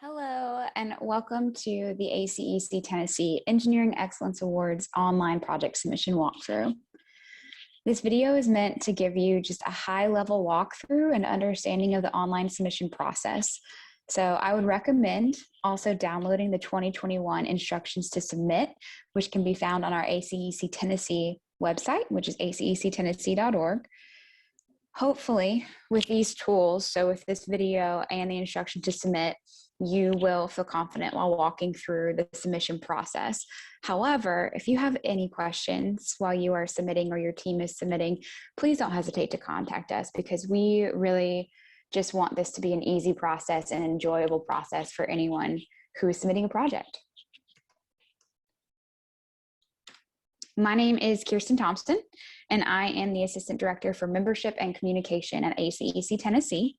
Hello, and welcome to the ACEC Tennessee Engineering Excellence Awards online project submission walkthrough. This video is meant to give you just a high-level walkthrough and understanding of the online submission process. So I would recommend also downloading the 2021 instructions to submit, which can be found on our ACEC Tennessee website, which is acectennessee.org. Hopefully, with these tools, so with this video and the instruction to submit, you will feel confident while walking through the submission process. However, if you have any questions while you are submitting or your team is submitting, please don't hesitate to contact us, because we really just want this to be an easy process and enjoyable process for anyone who is submitting a project. My name is Kirsten Thompson, and I am the Assistant Director for Membership and Communication at ACEC Tennessee.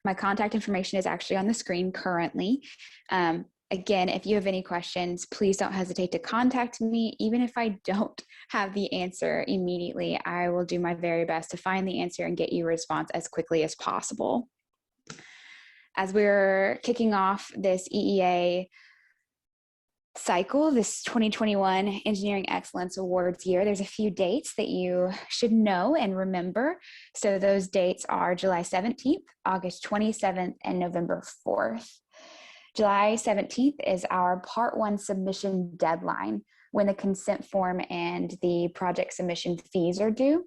My contact information is actually on the screen currently. Again, if you have any questions, please don't hesitate to contact me. Even if I don't have the answer immediately, I will do my very best to find the answer and get you a response as quickly as possible. As we're kicking off this EEA cycle, this 2021 Engineering Excellence Awards year, there's a few dates that you should know and remember. So those dates are July 17th, August 27th, and November 4th. July 17th is our Part 1 submission deadline, when the consent form and the project submission fees are due.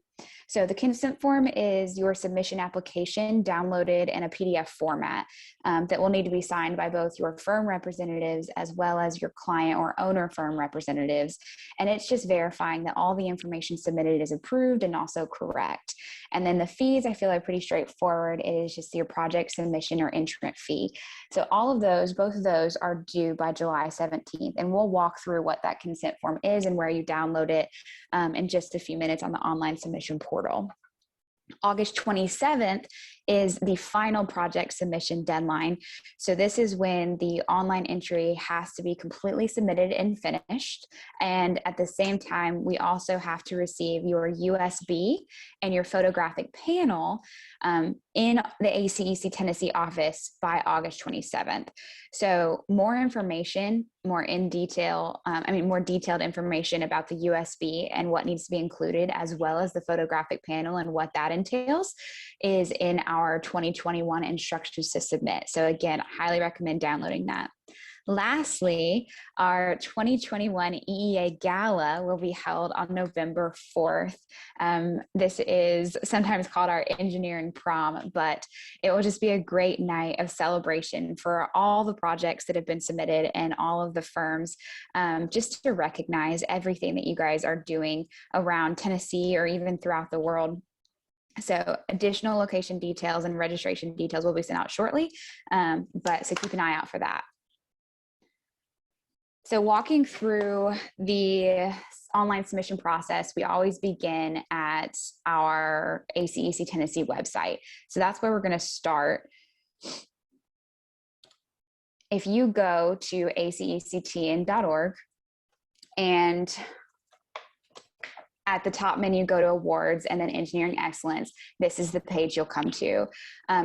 So the consent form is your submission application downloaded in a PDF format that will need to be signed by both your firm representatives as well as your client or owner firm representatives. And it's just verifying that all the information submitted is approved and also correct. And then the fees, I feel, are pretty straightforward. It is just your project submission or entrant fee. So all of those, both of those are due by July 17th. And we'll walk through what that consent form is and where you download it in just a few minutes on the online submission portal. August 27th is the final project submission deadline. So this is when the online entry has to be completely submitted and finished. And at the same time, we also have to receive your USB and your photographic panel in the ACEC Tennessee office by August 27th. So more information, more detailed information about the USB and what needs to be included, as well as the photographic panel and what that entails, is in our 2021 instructions to submit. So again, I highly recommend downloading that. Lastly, our 2021 EEA Gala will be held on November 4th. This is sometimes called our engineering prom, but it will just be a great night of celebration for all the projects that have been submitted and all of the firms, just to recognize everything that you guys are doing around Tennessee or even throughout the world. So additional location details and registration details will be sent out shortly, so keep an eye out for that. So walking through the online submission process, we always begin at our ACEC Tennessee website. So that's where we're going to start. If you go to acectn.org and at the top menu, go to awards and then engineering excellence, this is the page you'll come to.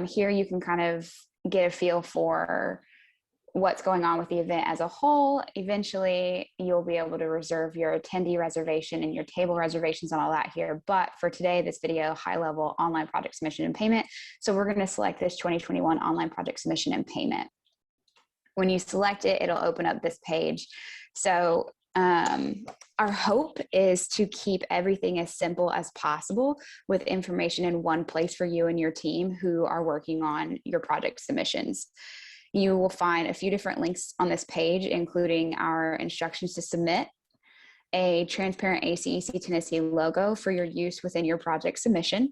Here you can kind of get a feel for what's going on with the event as a whole. Eventually, you'll be able to reserve your attendee reservation and your table reservations and all that here. But for today, this video, high-level online project submission and payment. So we're going to select this 2021 online project submission and payment. When you select it, it'll open up this page. So our hope is to keep everything as simple as possible with information in one place for you and your team who are working on your project submissions. You will find a few different links on this page, including our instructions to submit, a transparent ACEC Tennessee logo for your use within your project submission,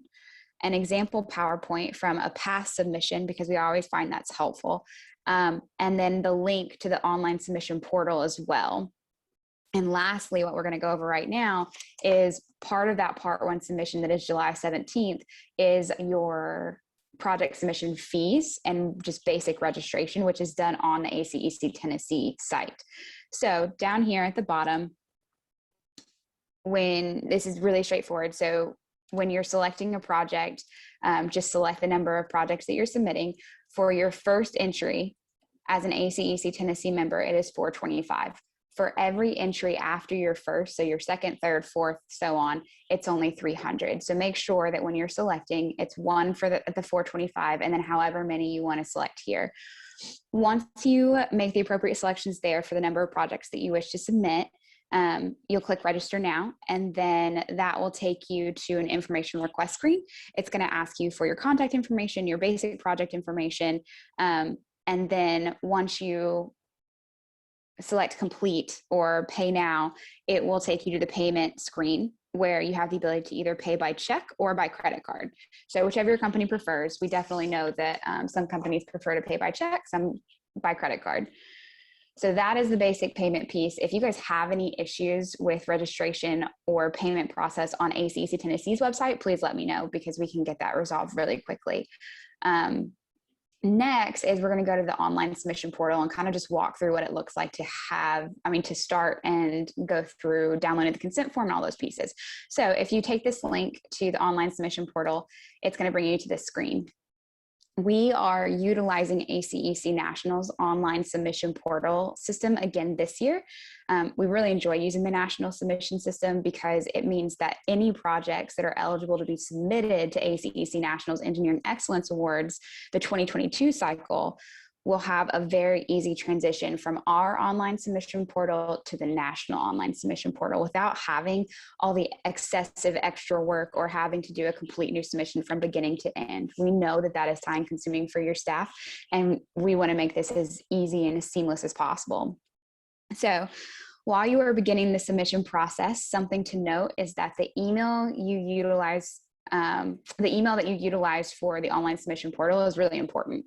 an example PowerPoint from a past submission, because we always find that's helpful, and then the link to the online submission portal as well. And lastly, what we're going to go over right now is part of that Part 1 submission that is July 17th is your project submission fees and just basic registration, which is done on the ACEC Tennessee site. So down here at the bottom, this is really straightforward. So when you're selecting a project, just select the number of projects that you're submitting. For your first entry, As an ACEC Tennessee member, it is $425. For every entry after your first, so your second, third, fourth, so on, it's only $300. So make sure that when you're selecting, it's one for the $425, and then however many you want to select here. Once you make the appropriate selections there for the number of projects that you wish to submit, you'll click register now, and then that will take you to an information request screen. It's going to ask you for your contact information, your basic project information, and then once you select complete or pay now, it will take you to the payment screen where you have the ability to either pay by check or by credit card. So whichever your company prefers. We definitely know that some companies prefer to pay by check, some by credit card. So that is the basic payment piece. If you guys have any issues with registration or payment process on ACEC Tennessee's website, please let me know, because we can get that resolved really quickly. Next is we're going to go to the online submission portal and kind of just walk through what it looks like to to start and go through downloading the consent form and all those pieces. So if you take this link to the online submission portal, it's going to bring you to this screen. We are utilizing ACEC National's online submission portal system again this year. We really enjoy using the national submission system because it means that any projects that are eligible to be submitted to ACEC National's Engineering Excellence Awards, the 2022 cycle, will have a very easy transition from our online submission portal to the national online submission portal without having all the excessive extra work or having to do a complete new submission from beginning to end. We know that that is time consuming for your staff, and we want to make this as easy and as seamless as possible. So while you are beginning the submission process, something to note is that the email you utilize for the online submission portal is really important.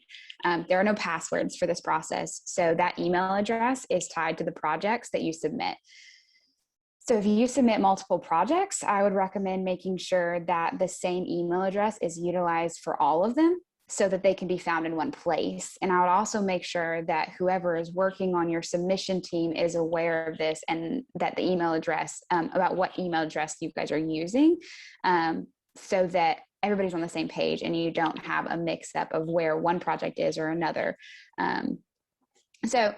There are no passwords for this process, so that email address is tied to the projects that you submit. So if you submit multiple projects, I would recommend making sure that the same email address is utilized for all of them so that they can be found in one place. And I would also make sure that whoever is working on your submission team is aware of this, and that the email address, about what email address you guys are using, so that everybody's on the same page and you don't have a mix up of where one project is or another. So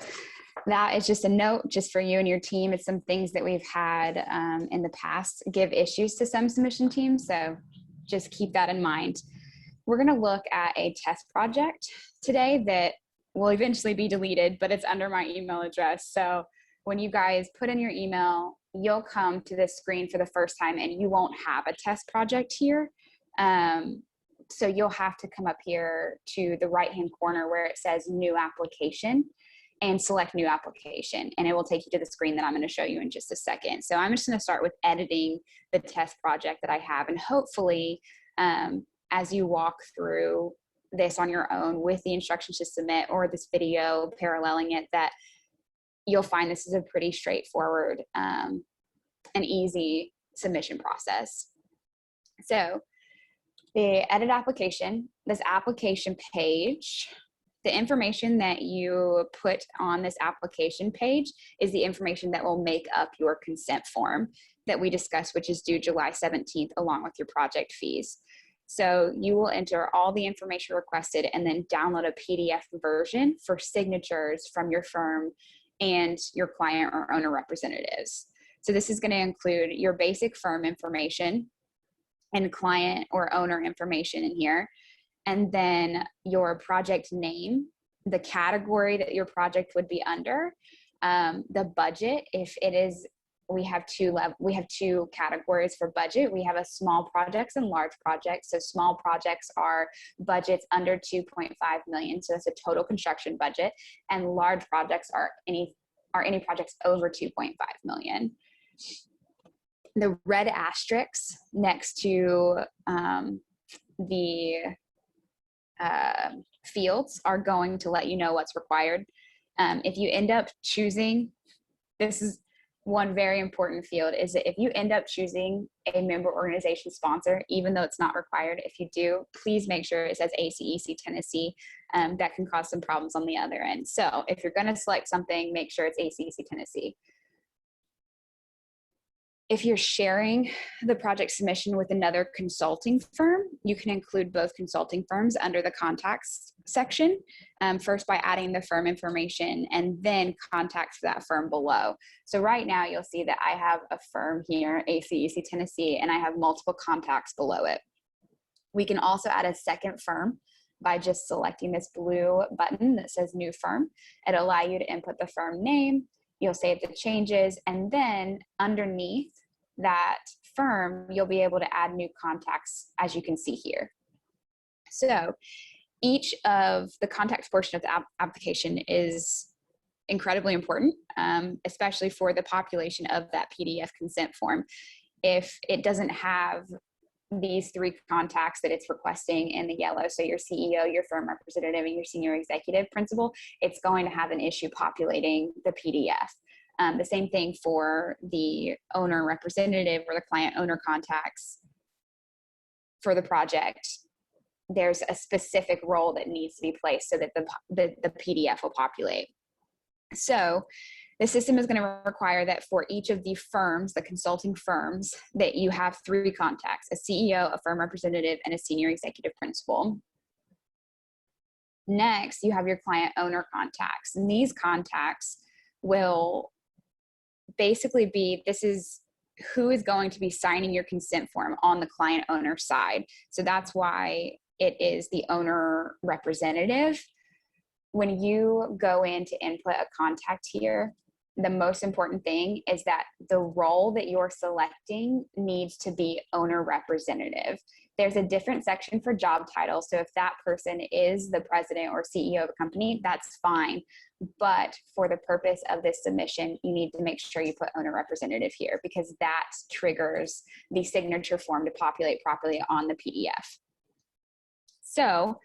that is just a note just for you and your team. It's some things that we've had in the past give issues to some submission teams. So just keep that in mind. We're going to look at a test project today that will eventually be deleted, but it's under my email address. So when you guys put in your email, you'll come to this screen for the first time and you won't have a test project here. So you'll have to come up here to the right-hand corner where it says new application and select new application. And it will take you to the screen that I'm going to show you in just a second. So I'm just going to start with editing the test project that I have. And hopefully, as you walk through this on your own with the instructions to submit or this video paralleling it, that you'll find this is a pretty straightforward and easy submission process. So the edit application, this application page, the information that you put on this application page is the information that will make up your consent form that we discussed, which is due July 17th, along with your project fees. So you will enter all the information requested and then download a PDF version for signatures from your firm and your client or owner representatives. So this is going to include your basic firm information and client or owner information in here, and then your project name, the category that your project would be under, the budget. If it is, we have two categories for budget. We have a small projects and large projects. So small projects are budgets under 2.5 million. So that's a total construction budget. And large projects are any projects over 2.5 million. The red asterisks next to the fields are going to let you know what's required. If you end up choosing, this is one very important field, is that if you end up choosing a member organization sponsor, even though it's not required, if you do, please make sure it says ACEC Tennessee. That can cause some problems on the other end. So if you're going to select something, make sure it's ACEC Tennessee. If you're sharing the project submission with another consulting firm, you can include both consulting firms under the contacts section, first by adding the firm information and then contacts for that firm below. So right now you'll see that I have a firm here, ACEC Tennessee, and I have multiple contacts below it. We can also add a second firm by just selecting this blue button that says new firm. It'll allow you to input the firm name. You'll save the changes, and then underneath that firm, you'll be able to add new contacts, as you can see here. So each of the contacts portion of the application is incredibly important, especially for the population of that PDF consent form. If it doesn't have these three contacts that it's requesting in the yellow, so your CEO, your firm representative, and your senior executive principal, it's going to have an issue populating the PDF. The same thing for the owner representative or the client owner contacts for the project. There's a specific role that needs to be placed so that the PDF will populate. So the system is going to require that for each of the firms, the consulting firms, that you have three contacts: a CEO, a firm representative, and a senior executive principal. Next, you have your client owner contacts, and these contacts will basically be, this is who is going to be signing your consent form on the client owner side. So that's why it is the owner representative. When you go in to input a contact here, the most important thing is that the role that you're selecting needs to be owner representative. There's a different section for job title. So if that person is the president or CEO of a company, that's fine. But for the purpose of this submission, you need to make sure you put owner representative here, because that triggers the signature form to populate properly on the PDF. So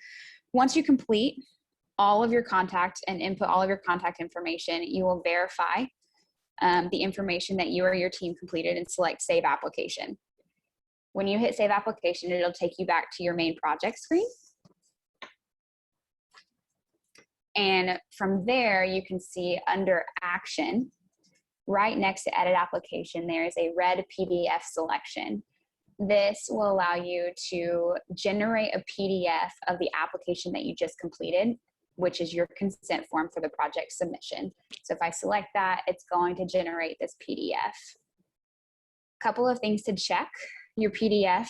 once you complete all of your contact and input all of your contact information, you will verify the information that you or your team completed and select Save Application. When you hit Save Application, it'll take you back to your main project screen. And from there, you can see under Action, right next to Edit Application, there is a red PDF selection. This will allow you to generate a PDF of the application that you just completed, which is your consent form for the project submission. So if I select that, it's going to generate this PDF. Couple of things to check your PDF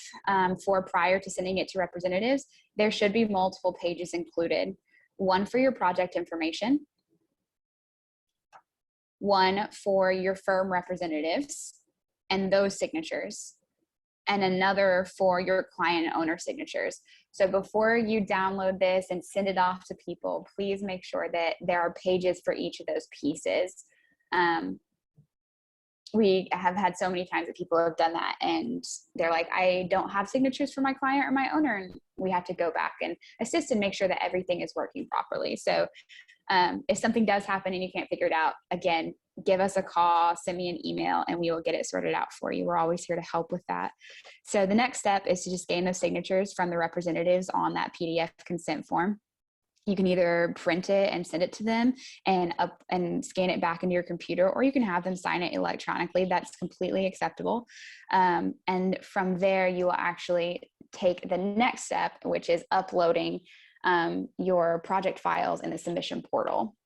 for prior to sending it to representatives. There should be multiple pages included. One for your project information, one for your firm representatives and those signatures, and another for your client and owner signatures. So before you download this and send it off to people, please make sure that there are pages for each of those pieces. We have had so many times that people have done that and they're like, I don't have signatures for my client or my owner. And we have to go back and assist and make sure that everything is working properly. So if something does happen and you can't figure it out, again, give us a call, send me an email, and we will get it sorted out for you. We're always here to help with that. So the next step is to just gain those signatures from the representatives on that PDF consent form. You can either print it and send it to them and scan it back into your computer, or you can have them sign it electronically. That's completely acceptable. And from there, you will actually take the next step, which is uploading your project files in the submission portal.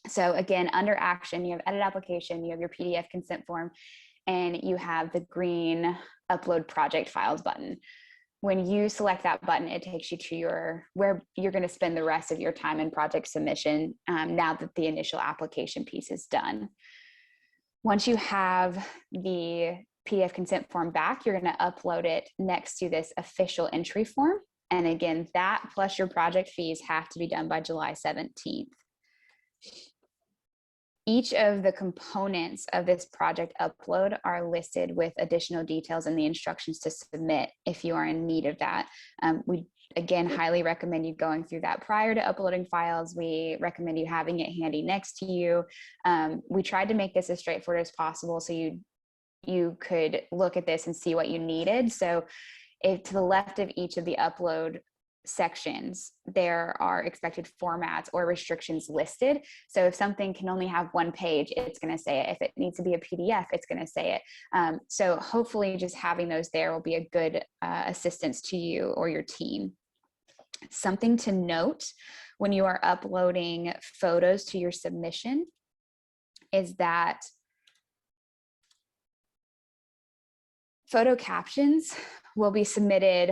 So again, under Action, you have Edit Application, you have your PDF consent form, and you have the green Upload Project Files button. When you select that button, it takes you to where you're going to spend the rest of your time in project submission now that the initial application piece is done. Once you have the PDF consent form back, you're going to upload it next to this official entry form. And again, that plus your project fees have to be done by July 17th. Each of the components of this project upload are listed with additional details in the instructions to submit if you are in need of that. We, again, highly recommend you going through that prior to uploading files. We recommend you having it handy next to you. We tried to make this as straightforward as possible so you could look at this and see what you needed. So if to the left of each of the upload sections, there are expected formats or restrictions listed. So if something can only have one page, it's going to say it. If it needs to be a PDF, it's going to say it. So hopefully just having those there will be a good assistance to you or your team. Something to note when you are uploading photos to your submission is that photo captions will be submitted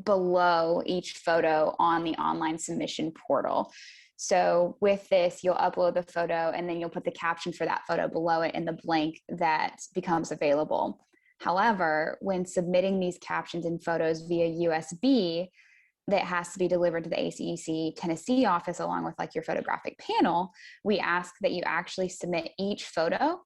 below each photo on the online submission portal. So with this, you'll upload the photo and then you'll put the caption for that photo below it in the blank that becomes available. However, when submitting these captions and photos via USB, that has to be delivered to the ACEC Tennessee office along with like your photographic panel, we ask that you actually submit each photo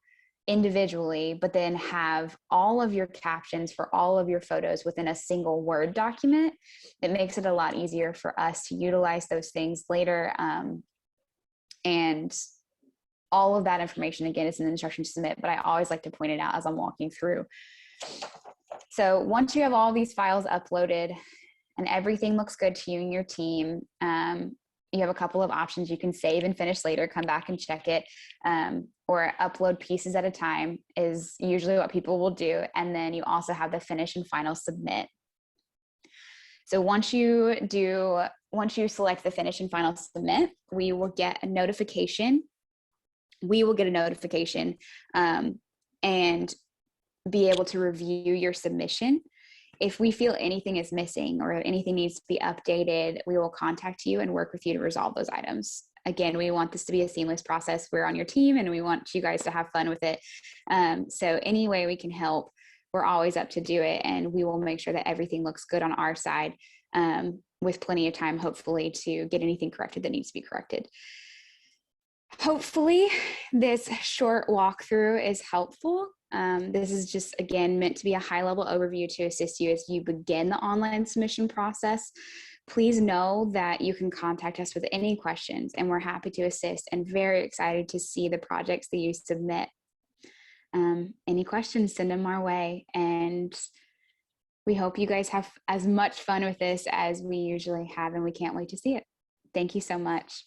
individually, but then have all of your captions for all of your photos within a single Word document. It makes it a lot easier for us to utilize those things later. And all of that information, again, is in the instruction to submit, but I always like to point it out as I'm walking through. So once you have all these files uploaded and everything looks good to you and your team, you have a couple of options. You can save and finish later, come back and check it, or upload pieces at a time is usually what people will do. And then you also have the finish and final submit. So once you select the finish and final submit, we will get a notification. We will get a notification and be able to review your submission. If we feel anything is missing or anything needs to be updated, we will contact you and work with you to resolve those items. Again, we want this to be a seamless process. We're on your team and we want you guys to have fun with it. So any way we can help, we're always up to do it. And we will make sure that everything looks good on our side with plenty of time, hopefully, to get anything corrected that needs to be corrected. Hopefully this short walkthrough is helpful. This is just, again, meant to be a high-level overview to assist you as you begin the online submission process. Please know that you can contact us with any questions, and we're happy to assist and very excited to see the projects that you submit. Any questions, send them our way, and we hope you guys have as much fun with this as we usually have, and we can't wait to see it. Thank you so much.